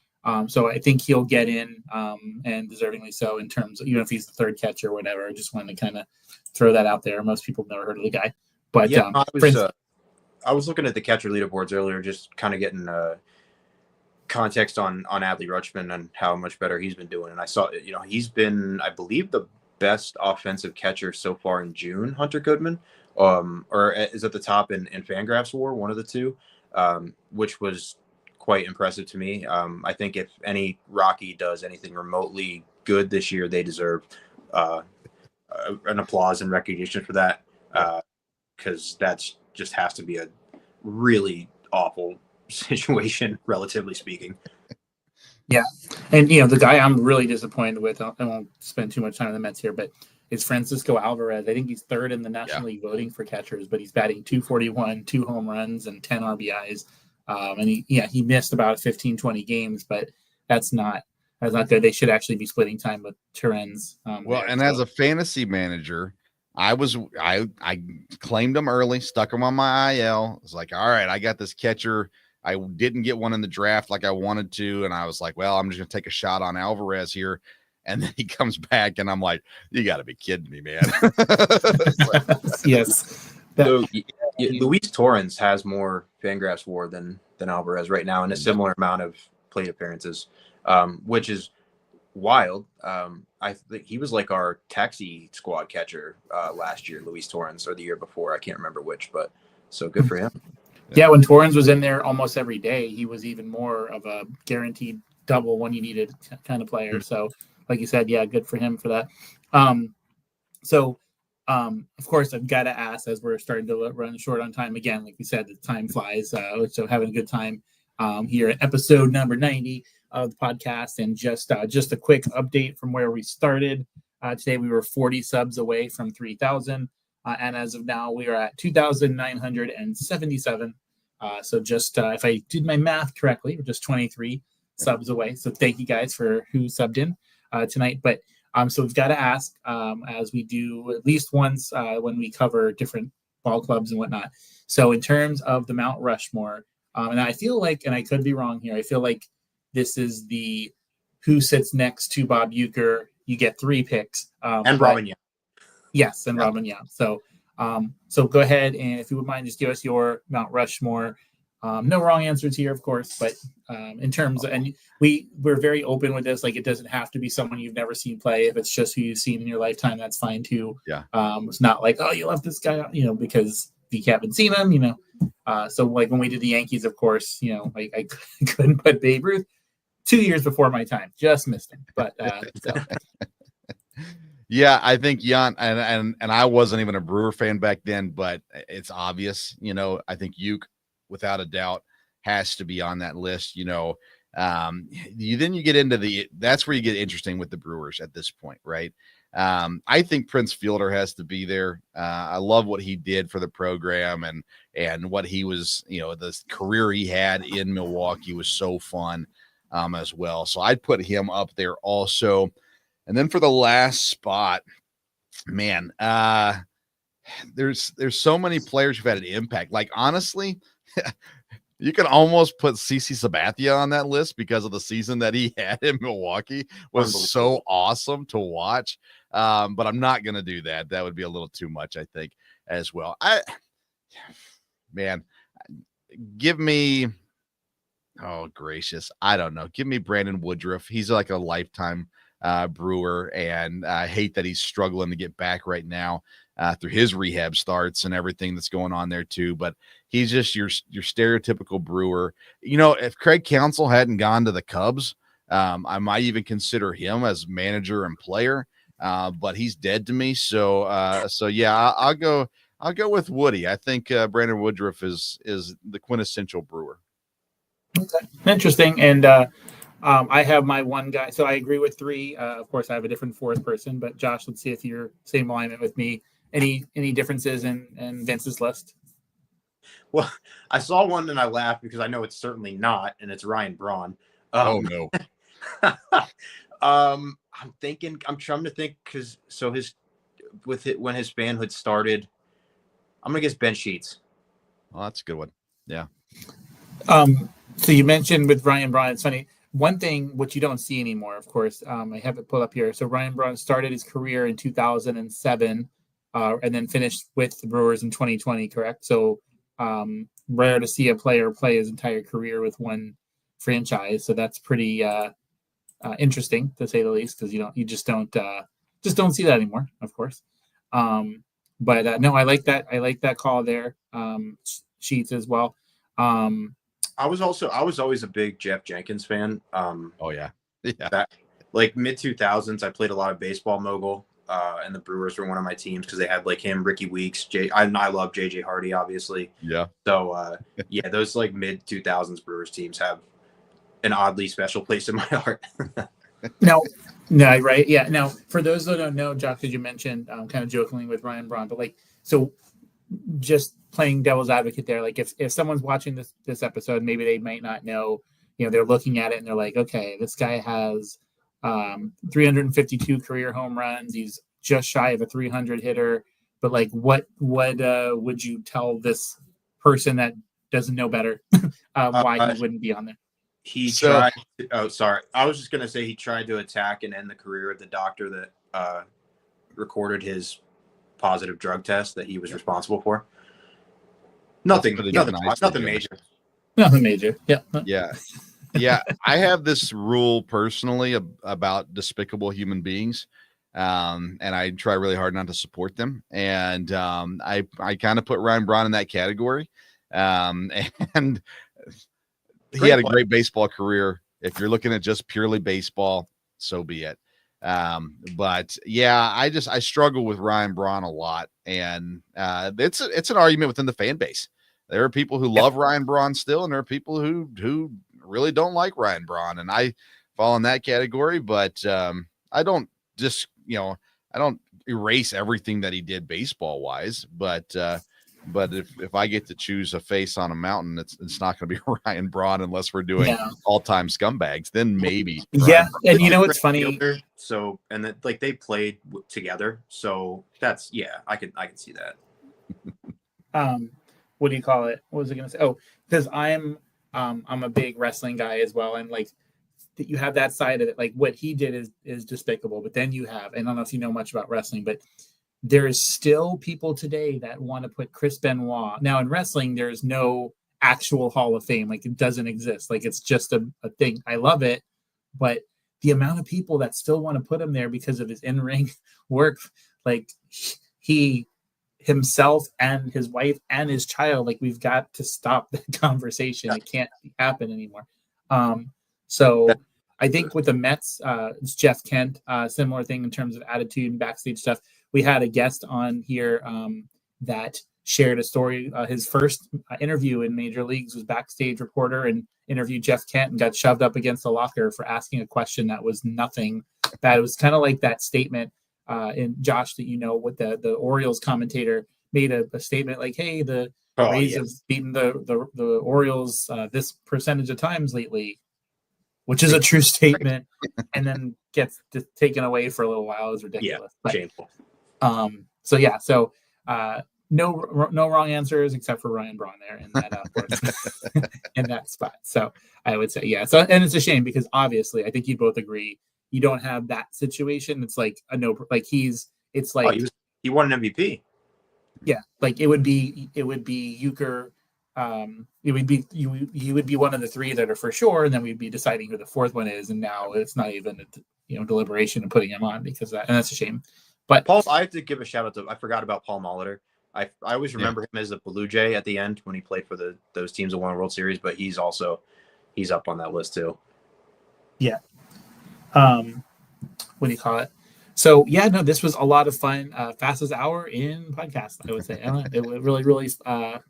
So I think he'll get in, and deservingly so, in terms of, if he's the third catcher or whatever. I just wanted to kind of throw that out there. Most people have never heard of the guy, but yeah, I was looking at the catcher leaderboards earlier, just kind of getting context on Adley Rutschman and how much better he's been doing. And I saw, he's been, I believe, the best offensive catcher so far in June, Hunter Goodman, or is at the top in Fangraphs WAR, one of the two, which was quite impressive to me. I think if any Rocky does anything remotely good this year, they deserve an applause and recognition for that, because that's just has to be a really awful situation, relatively speaking. Yeah. And, the guy I'm really disappointed with, I won't spend too much time on the Mets here, but it's Francisco Alvarez. I think he's third in the National League voting for catchers, but he's batting .241, 2 home runs, and 10 RBIs. And he missed about 15, 20 games, but that's not good. They should actually be splitting time with Terrence. As a fantasy manager, I claimed him early, stuck him on my IL. I was like, all right, I got this catcher. I didn't get one in the draft like I wanted to. And I was like, well, I'm just going to take a shot on Alvarez here. And then he comes back and I'm like, you got to be kidding me, man. Yes. Luis Torrens has more Fangraphs WAR than Alvarez right now, and a similar amount of plate appearances, which is wild. I think he was like our taxi squad catcher last year, Luis Torrens, or the year before. I can't remember which, but so good for him. Yeah, when Torrens was in there almost every day, he was even more of a guaranteed double when you needed kind of player. So, like you said, yeah, good for him for that. Of course, I've got to ask, as we're starting to run short on time again, like we said, the time flies. So having a good time here at episode number 90. of the podcast, and just a quick update from where we started. Today we were 40 subs away from 3,000, and as of now we are at 2,977. So just if I did my math correctly, we're just 23 subs away. So thank you guys for who subbed in tonight. But so we've got to ask, as we do at least once when we cover different ball clubs and whatnot. So in terms of the Mount Rushmore, and I feel like, and I could be wrong here, I feel like this is the who sits next to Bob Uecker. You get 3 picks. And Robin Young. Yes, and Robin Young. So so go ahead, and if you would mind, just give us your Mount Rushmore. No wrong answers here, of course, but in terms of, and we're very open with this. Like, it doesn't have to be someone you've never seen play. If it's just who you've seen in your lifetime, that's fine too. Yeah. It's not like, oh, you left this guy out, because you haven't seen him, So like when we did the Yankees, of course, I couldn't put Babe Ruth 2 years before my time, just missed him. But so. Yeah, I think Jan, and I wasn't even a Brewer fan back then, but it's obvious, I think Uke, without a doubt, has to be on that list. Then you get into that's where you get interesting with the Brewers at this point, right? I think Prince Fielder has to be there. I love what he did for the program, and what he was, the career he had in Milwaukee was so fun as well. So I'd put him up there also. And then for the last spot, man, there's so many players who've had an impact. Like, honestly, you can almost put CC Sabathia on that list because of the season that he had in Milwaukee was so awesome to watch. But I'm not going to do that. That would be a little too much, I think, as well. Give me, oh gracious, I don't know. Give me Brandon Woodruff. He's like a lifetime Brewer, and I hate that he's struggling to get back right now through his rehab starts and everything that's going on there too. But he's just your stereotypical Brewer. If Craig Counsell hadn't gone to the Cubs, I might even consider him as manager and player. But he's dead to me. So yeah, I'll go with Woody. I think Brandon Woodruff is the quintessential Brewer. Okay, interesting. And I have my one guy, so I agree with 3. Of course, I have a different 4th person, but Josh, let's see if you're same alignment with me. Any differences in Vince's list? Well, I saw one and I laughed because I know it's certainly not, and it's Ryan Braun. Oh no. I'm trying to think when his fanhood started, I'm gonna guess Ben Sheets. Well, that's a good one. Yeah. So you mentioned with Ryan Braun, it's funny. One thing which you don't see anymore, of course, I have it pulled up here. So Ryan Braun started his career in 2007, and then finished with the Brewers in 2020. Correct. So rare to see a player play his entire career with one franchise. So that's pretty interesting, to say the least, because you just don't see that anymore, of course. But no, I like that call there. Sheets as well. I was always a big Jeff Jenkins fan. Oh yeah. Like mid 2000s, I played a lot of baseball mogul, and the Brewers were one of my teams because they had like him, Ricky Weeks, I love JJ Hardy, obviously. Yeah. So yeah, those like mid 2000s Brewers teams have an oddly special place in my heart. No, right. Yeah. Now, for those that don't know, Josh, as you mentioned, kind of jokingly with Ryan Braun, but so just playing devil's advocate there, like if someone's watching this episode, maybe they might not know, they're looking at it and they're like, okay, this guy has 352 career home runs. He's just shy of a 300 hitter. But like, what would you tell this person that doesn't know better why he wouldn't be on there? Tried. Oh, sorry. I was just gonna say he tried to attack and end the career of the doctor that recorded his positive drug test that he was responsible for. Nothing major. Nothing major. Yeah. Yeah. I have this rule personally about despicable human beings. And I try really hard not to support them. And I kind of put Ryan Braun in that category. And he had a great baseball career. If you're looking at just purely baseball, so be it. But yeah, I struggle with Ryan Braun a lot, and it's an argument within the fan base. There are people who love Ryan Braun still, and there are people who really don't like Ryan Braun, and I fall in that category. But I don't just I don't erase everything that he did baseball wise, but if I get to choose a face on a mountain, it's not going to be Ryan Braun unless we're doing all-time scumbags. Then maybe. Yeah, and it's funny. So and that like they played together, so that's I can see that. What do you call it? What was I going to say? Oh, because I'm a big wrestling guy as well, and like you have that side of it. Like what he did is despicable, but then you have, and I don't know if you know much about wrestling, but there is still people today that want to put Chris Benoit. Now in wrestling, there's no actual Hall of Fame. Like it doesn't exist. Like it's just a thing. I love it. But the amount of people that still want to put him there because of his in-ring work, like he himself and his wife and his child, like we've got to stop the conversation. It can't happen anymore. So I think with the Mets, it's Jeff Kent, similar thing in terms of attitude and backstage stuff. We had a guest on here that shared a story. His first interview in major leagues was backstage reporter and interviewed Jeff Kent and got shoved up against the locker for asking a question that was nothing. That it was kind of like that statement in Josh that with the Orioles commentator made a statement like, "Hey, the Rays have beaten the Orioles this percentage of times lately," which is a true statement, and then gets taken away for a little while. It was ridiculous. Yeah, shameful. No wrong answers except for Ryan Braun there in that in that spot. So I would say So and it's a shame because obviously I think you both agree you don't have that situation. It's like a no. Like he won an MVP. Yeah, like it would be Euchre. It would be you would be one of the three that are for sure, and then we'd be deciding who the fourth one is. And now it's not even deliberation and putting him on because that, and that's a shame. But Paul, I have to give a shout out to. I forgot about Paul Molitor. I always remember him as a Blue Jay at the end when he played for those teams that won a World Series, but he's up on that list too. Yeah. What do you call it? So this was a lot of fun. Fastest hour in podcast, I would say. It was really, really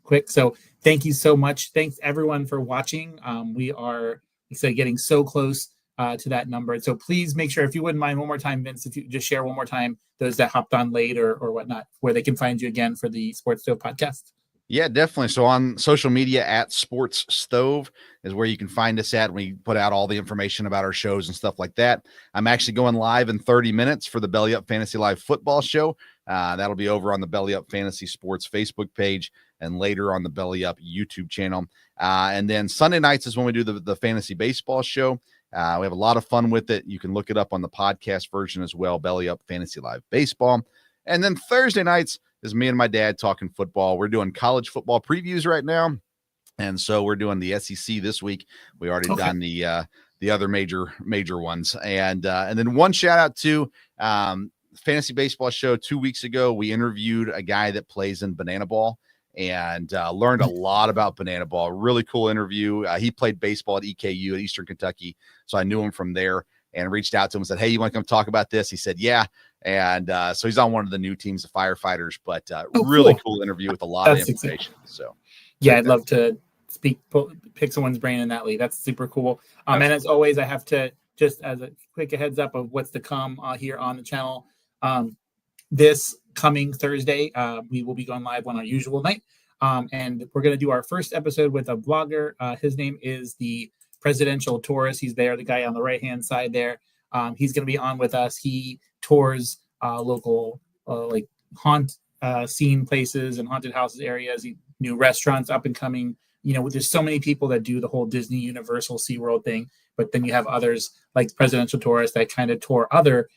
quick. So thank you so much. Thanks everyone for watching. We are getting so close to that number. So please make sure, if you wouldn't mind, one more time, Vince, if you just share one more time, those that hopped on late or whatnot, where they can find you again for the Sports Stove podcast. Yeah, definitely. So on social media at Sports Stove is where you can find us at. We put out all the information about our shows and stuff like that. I'm actually going live in 30 minutes for the Belly Up Fantasy Live football show. That'll be over on the Belly Up Fantasy Sports Facebook page and later on the Belly Up YouTube channel. And then Sunday nights is when we do the fantasy baseball show. We have a lot of fun with it. You can look it up on the podcast version as well, Belly Up Fantasy Live Baseball. And then Thursday nights is me and my dad talking football. We're doing college football previews right now. And so we're doing the SEC this week. We already done the other major ones. And then one shout out to Fantasy Baseball Show 2 weeks ago. We interviewed a guy that plays in banana ball and learned a lot about banana ball. Really cool interview. He played baseball at EKU at Eastern Kentucky. So I knew him from there and reached out to him and said, "Hey, you want to come talk about this?" He said, "Yeah." And so he's on one of the new teams of firefighters, but really cool interview with a lot of information. So I'd love to pick someone's brain in that league. That's super cool. And as always, I have to just as a quick heads up of what's to come here on the channel. This coming Thursday, we will be going live on our usual night. And we're going to do our first episode with a blogger. His name is the Presidential Tourist. He's there, the guy on the right-hand side there. He's going to be on with us. He tours local like haunt scene places and haunted houses areas, new restaurants up and coming. There's so many people that do the whole Disney, Universal, SeaWorld thing, but then you have others like Presidential Tourist that kind of tour other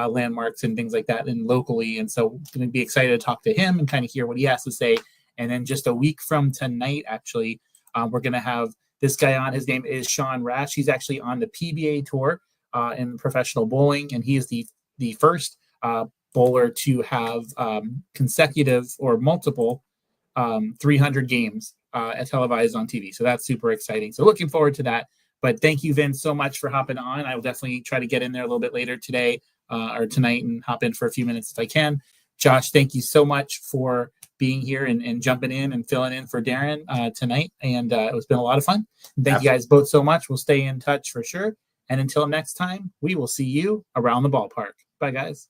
landmarks and things like that and locally. And so I'm going to be excited to talk to him and kind of hear what he has to say. And then just a week from tonight, actually, we're going to have this guy on. His name is Sean Rash. He's actually on the PBA tour in professional bowling, and he is the first bowler to have consecutive or multiple 300 games televised on TV. So that's super exciting. So looking forward to that. But thank you, Vince, so much for hopping on. I will definitely try to get in there a little bit later today or tonight and hop in for a few minutes if I can. Josh, thank you so much for being here and jumping in and filling in for Darren tonight. And it's been a lot of fun. Thank you guys both so much. We'll stay in touch for sure. And until next time, we will see you around the ballpark. Bye, guys.